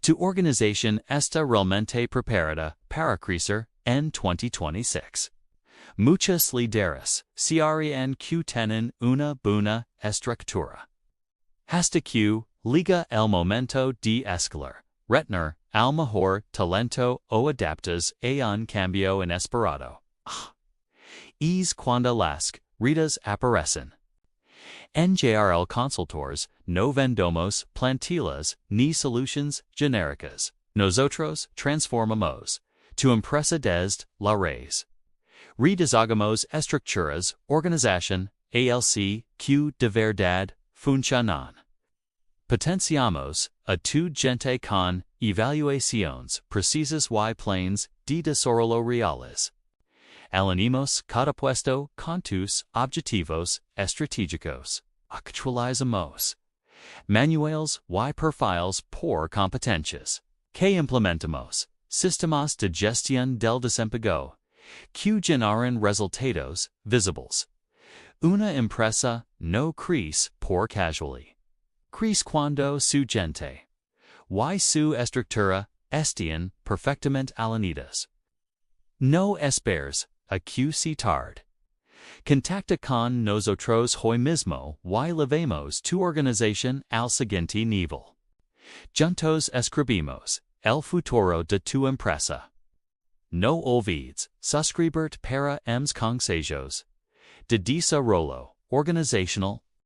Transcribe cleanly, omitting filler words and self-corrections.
Tu organización está realmente preparada para crecer en 2026. Muchos líderes creen que tienen una buena estructura. Hasta que llega el momento de escalar, retener al mejor talento o adaptas a un cambio inesperado. Es cuando las retas aparecen. En JRL Consultores no vendemos plantillas ni soluciones genéricas. Nosotros transformamos tu empresa desde la raíz. Redesignamos estructuras, organización, ALC, que de verdad funcionan. Potenciamos a tu gente con evaluaciones precisas y planes de desarrollo reales. Alineamos cada puesto con tus objetivos estratégicos. Actualizamos manuales y perfiles por competencias. Que implementamos sistemas de gestión del desempleo que generan resultados visibles. Una empresa no crece por casualidad. Crece cuando su gente y su estructura estén perfectamente alineadas. No esperes a que se tarde. Contacta con nosotros hoy mismo y levemos tu organización al siguiente nivel. Juntos escribimos el futuro de tu empresa. No olvides suscribirte para consejos de desarrollo organizacional